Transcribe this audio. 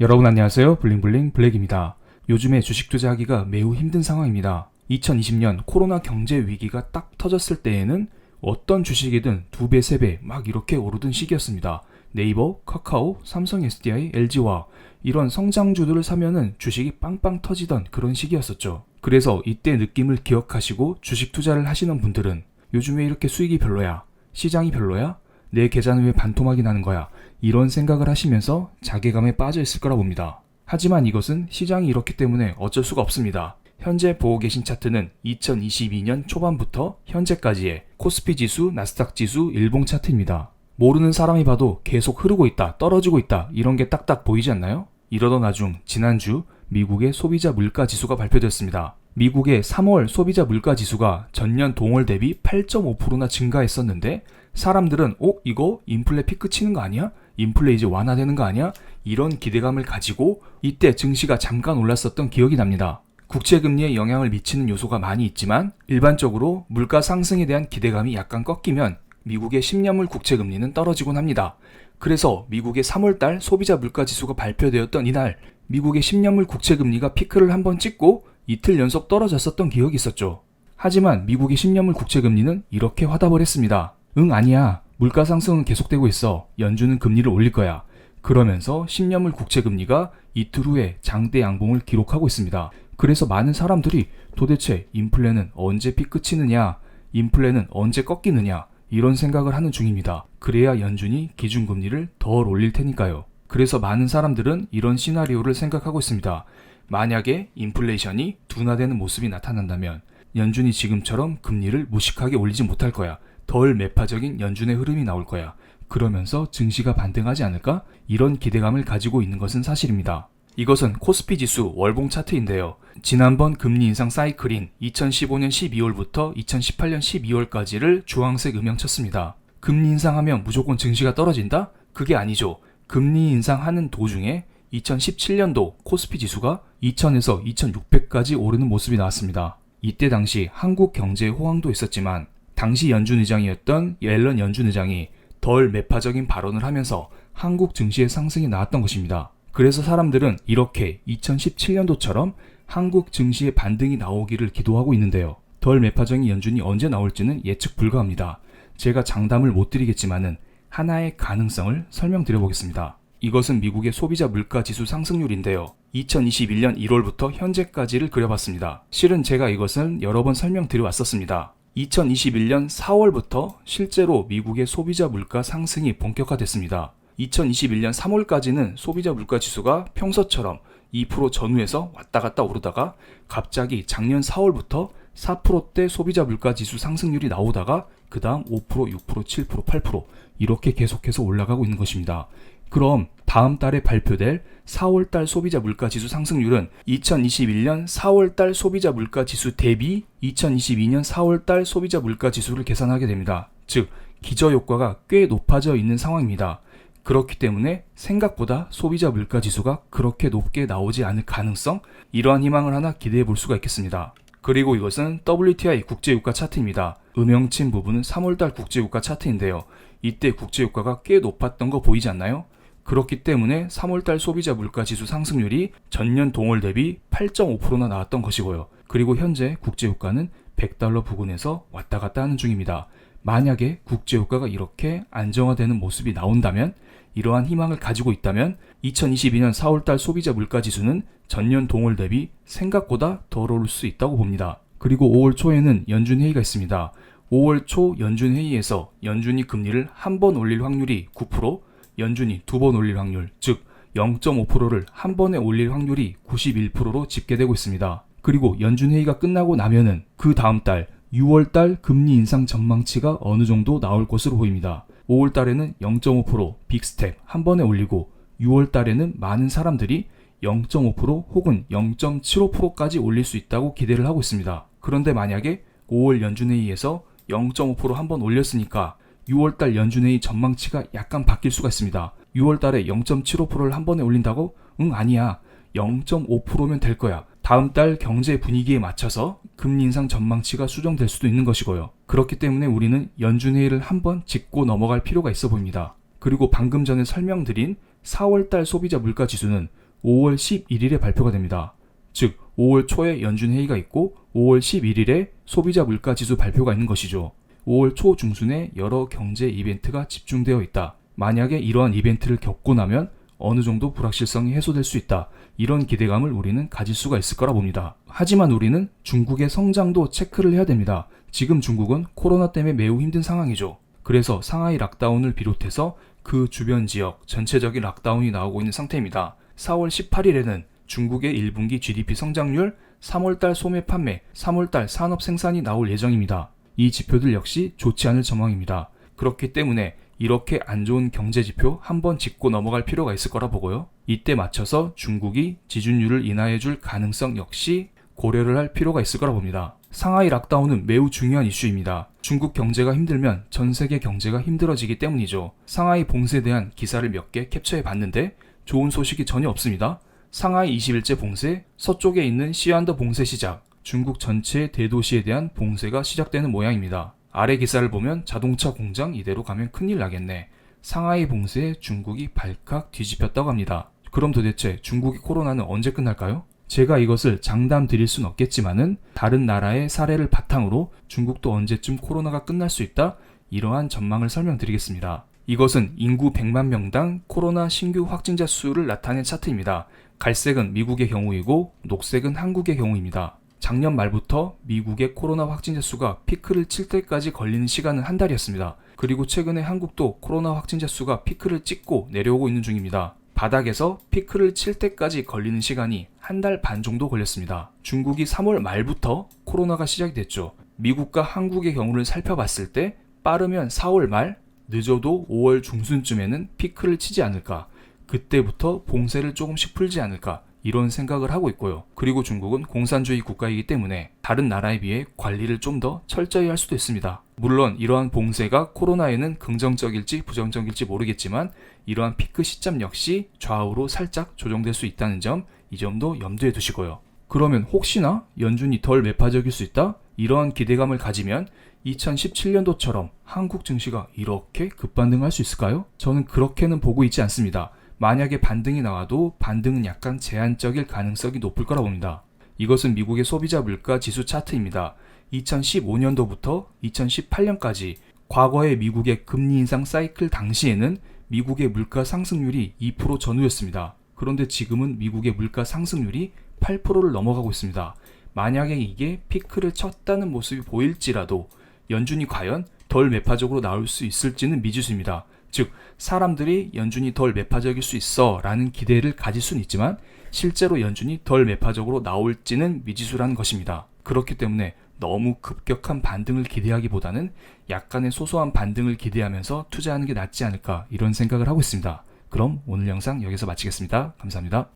여러분 안녕하세요. 블링블링 블랙입니다. 요즘에 주식 투자하기가 매우 힘든 상황입니다. 2020년 코로나 경제 위기가 딱 터졌을 때에는 어떤 주식이든 2배, 3배 막 이렇게 오르던 시기였습니다. 네이버, 카카오, 삼성 SDI, LG와 이런 성장주들을 사면은 주식이 빵빵 터지던 그런 시기였었죠. 그래서 이때 느낌을 기억하시고 주식 투자를 하시는 분들은 요즘 왜 이렇게 수익이 별로야? 시장이 별로야? 내 계좌는 왜 반토막이 나는 거야? 이런 생각을 하시면서 자괴감에 빠져 있을 거라 봅니다. 하지만 이것은 시장이 이렇기 때문에 어쩔 수가 없습니다. 현재 보고 계신 차트는 2022년 초반부터 현재까지의 코스피 지수, 나스닥 지수, 일봉 차트입니다. 모르는 사람이 봐도 계속 흐르고 있다, 떨어지고 있다 이런 게 딱딱 보이지 않나요? 이러던 와중 지난주 미국의 소비자 물가 지수가 발표됐습니다. 미국의 3월 소비자 물가 지수가 전년 동월 대비 8.5%나 증가했었는데 사람들은 이거 인플레 피크 치는 거 아니야? 인플레 이제 완화되는 거 아니야? 이런 기대감을 가지고 이때 증시가 잠깐 올랐었던 기억이 납니다. 국채금리에 영향을 미치는 요소가 많이 있지만 일반적으로 물가 상승에 대한 기대감이 약간 꺾이면 미국의 10년물 국채금리는 떨어지곤 합니다. 그래서 미국의 3월달 소비자 물가지수가 발표되었던 이날 미국의 10년물 국채금리가 피크를 한번 찍고 이틀 연속 떨어졌었던 기억이 있었죠. 하지만 미국의 10년물 국채금리는 이렇게 화답을 했습니다. 아니야. 물가 상승은 계속되고 있어. 연준은 금리를 올릴 거야. 그러면서 10년물 국채금리가 이틀 후에 장대 양봉을 기록하고 있습니다. 그래서 많은 사람들이 도대체 인플레는 언제 피크 치느냐, 인플레는 언제 꺾이느냐 이런 생각을 하는 중입니다. 그래야 연준이 기준금리를 덜 올릴 테니까요. 그래서 많은 사람들은 이런 시나리오를 생각하고 있습니다. 만약에 인플레이션이 둔화되는 모습이 나타난다면 연준이 지금처럼 금리를 무식하게 올리지 못할 거야. 덜 매파적인 연준의 흐름이 나올 거야. 그러면서 증시가 반등하지 않을까? 이런 기대감을 가지고 있는 것은 사실입니다. 이것은 코스피 지수 월봉 차트인데요. 지난번 금리 인상 사이클인 2015년 12월부터 2018년 12월까지를 주황색 음영쳤습니다. 금리 인상하면 무조건 증시가 떨어진다? 그게 아니죠. 금리 인상하는 도중에 2017년도 코스피 지수가 2000에서 2600까지 오르는 모습이 나왔습니다. 이때 당시 한국 경제에 호황도 있었지만 당시 연준 의장이었던 옐런 연준 의장이 덜 매파적인 발언을 하면서 한국 증시의 상승이 나왔던 것입니다. 그래서 사람들은 이렇게 2017년도처럼 한국 증시의 반등이 나오기를 기도하고 있는데요. 덜 매파적인 연준이 언제 나올지는 예측 불가합니다. 제가 장담을 못 드리겠지만은 하나의 가능성을 설명드려 보겠습니다. 이것은 미국의 소비자 물가 지수 상승률인데요. 2021년 1월부터 현재까지를 그려봤습니다. 실은 제가 이것은 여러 번 설명드려 왔었습니다. 2021년 4월부터 실제로 미국의 소비자 물가 상승이 본격화됐습니다. 2021년 3월까지는 소비자 물가 지수가 평소처럼 2% 전후에서 왔다 갔다 오르다가 갑자기 작년 4월부터 4%대 소비자 물가 지수 상승률이 나오다가 그 다음 5%, 6%, 7%, 8% 이렇게 계속해서 올라가고 있는 것입니다. 그럼 다음 달에 발표될 4월달 소비자 물가 지수 상승률은 2021년 4월달 소비자 물가 지수 대비 2022년 4월달 소비자 물가 지수를 계산하게 됩니다. 즉 기저효과가 꽤 높아져 있는 상황입니다. 그렇기 때문에 생각보다 소비자 물가 지수가 그렇게 높게 나오지 않을 가능성, 이러한 희망을 하나 기대해 볼 수가 있겠습니다. 그리고 이것은 WTI 국제유가 차트입니다. 음영친 부분은 3월달 국제유가 차트인데요. 이때 국제유가가 꽤 높았던 거 보이지 않나요? 그렇기 때문에 3월달 소비자 물가 지수 상승률이 전년 동월 대비 8.5%나 나왔던 것이고요. 그리고 현재 국제유가는 100달러 부근에서 왔다 갔다 하는 중입니다. 만약에 국제유가가 이렇게 안정화되는 모습이 나온다면, 이러한 희망을 가지고 있다면 2022년 4월달 소비자 물가 지수는 전년 동월 대비 생각보다 덜 오를 수 있다고 봅니다. 그리고 5월 초에는 연준 회의가 있습니다. 5월 초 연준 회의에서 연준이 금리를 한 번 올릴 확률이 9%, 연준이 두 번 올릴 확률, 즉 0.5%를 한 번에 올릴 확률이 91%로 집계되고 있습니다. 그리고 연준 회의가 끝나고 나면은 그 다음 달 6월달 금리 인상 전망치가 어느 정도 나올 것으로 보입니다. 5월달에는 0.5% 빅스텝 한 번에 올리고 6월달에는 많은 사람들이 0.5% 혹은 0.75%까지 올릴 수 있다고 기대를 하고 있습니다. 그런데 만약에 5월 연준회의에서 0.5% 한 번 올렸으니까 6월달 연준회의 전망치가 약간 바뀔 수가 있습니다. 6월달에 0.75%를 한 번에 올린다고? 아니야. 0.5%면 될 거야. 다음 달 경제 분위기에 맞춰서 금리 인상 전망치가 수정될 수도 있는 것이고요. 그렇기 때문에 우리는 연준회의를 한번 짚고 넘어갈 필요가 있어 보입니다. 그리고 방금 전에 설명드린 4월달 소비자 물가 지수는 5월 11일에 발표가 됩니다. 즉 5월 초에 연준회의가 있고 5월 11일에 소비자 물가지수 발표가 있는 것이죠. 5월 초 중순에 여러 경제 이벤트가 집중되어 있다. 만약에 이러한 이벤트를 겪고 나면 어느 정도 불확실성이 해소될 수 있다. 이런 기대감을 우리는 가질 수가 있을 거라 봅니다. 하지만 우리는 중국의 성장도 체크를 해야 됩니다. 지금 중국은 코로나 때문에 매우 힘든 상황이죠. 그래서 상하이 락다운을 비롯해서 그 주변 지역 전체적인 락다운이 나오고 있는 상태입니다. 4월 18일에는 중국의 1분기 GDP 성장률, 3월달 소매 판매, 3월달 산업 생산이 나올 예정입니다. 이 지표들 역시 좋지 않을 전망입니다. 그렇기 때문에 이렇게 안 좋은 경제 지표 한번 짚고 넘어갈 필요가 있을 거라 보고요. 이때 맞춰서 중국이 지준율을 인하해 줄 가능성 역시 고려를 할 필요가 있을 거라 봅니다. 상하이 락다운은 매우 중요한 이슈입니다. 중국 경제가 힘들면 전 세계 경제가 힘들어지기 때문이죠. 상하이 봉쇄에 대한 기사를 몇 개 캡처해 봤는데 좋은 소식이 전혀 없습니다. 상하이 21제 봉쇄, 서쪽에 있는 시안더 봉쇄 시작, 중국 전체 대도시에 대한 봉쇄가 시작되는 모양입니다. 아래 기사를 보면 자동차 공장 이대로 가면 큰일 나겠네. 상하이 봉쇄에 중국이 발칵 뒤집혔다고 합니다. 그럼 도대체 중국의 코로나는 언제 끝날까요? 제가 이것을 장담 드릴 순 없겠지만은 다른 나라의 사례를 바탕으로 중국도 언제쯤 코로나가 끝날 수 있다? 이러한 전망을 설명드리겠습니다. 이것은 인구 100만 명당 코로나 신규 확진자 수를 나타낸 차트입니다. 갈색은 미국의 경우이고 녹색은 한국의 경우입니다. 작년 말부터 미국의 코로나 확진자 수가 피크를 칠 때까지 걸리는 시간은 한 달이었습니다. 그리고 최근에 한국도 코로나 확진자 수가 피크를 찍고 내려오고 있는 중입니다. 바닥에서 피크를 칠 때까지 걸리는 시간이 한 달 반 정도 걸렸습니다. 중국이 3월 말부터 코로나가 시작이 됐죠. 미국과 한국의 경우를 살펴봤을 때 빠르면 4월 말, 늦어도 5월 중순쯤에는 피크를 치지 않을까, 그때부터 봉쇄를 조금씩 풀지 않을까, 이런 생각을 하고 있고요. 그리고 중국은 공산주의 국가이기 때문에 다른 나라에 비해 관리를 좀 더 철저히 할 수도 있습니다. 물론 이러한 봉쇄가 코로나에는 긍정적일지 부정적일지 모르겠지만 이러한 피크 시점 역시 좌우로 살짝 조정될 수 있다는 점, 이 점도 염두에 두시고요. 그러면 혹시나 연준이 덜 매파적일 수 있다? 이러한 기대감을 가지면 2017년도처럼 한국 증시가 이렇게 급반등할 수 있을까요? 저는 그렇게는 보고 있지 않습니다. 만약에 반등이 나와도 반등은 약간 제한적일 가능성이 높을 거라 봅니다. 이것은 미국의 소비자 물가 지수 차트입니다. 2015년도부터 2018년까지 과거의 미국의 금리 인상 사이클 당시에는 미국의 물가 상승률이 2% 전후였습니다. 그런데 지금은 미국의 물가 상승률이 8%를 넘어가고 있습니다. 만약에 이게 피크를 쳤다는 모습이 보일지라도 연준이 과연 덜 매파적으로 나올 수 있을지는 미지수입니다. 즉 사람들이 연준이 덜 매파적일 수 있어 라는 기대를 가질 수는 있지만 실제로 연준이 덜 매파적으로 나올지는 미지수라는 것입니다. 그렇기 때문에 너무 급격한 반등을 기대하기보다는 약간의 소소한 반등을 기대하면서 투자하는 게 낫지 않을까, 이런 생각을 하고 있습니다. 그럼 오늘 영상 여기서 마치겠습니다. 감사합니다.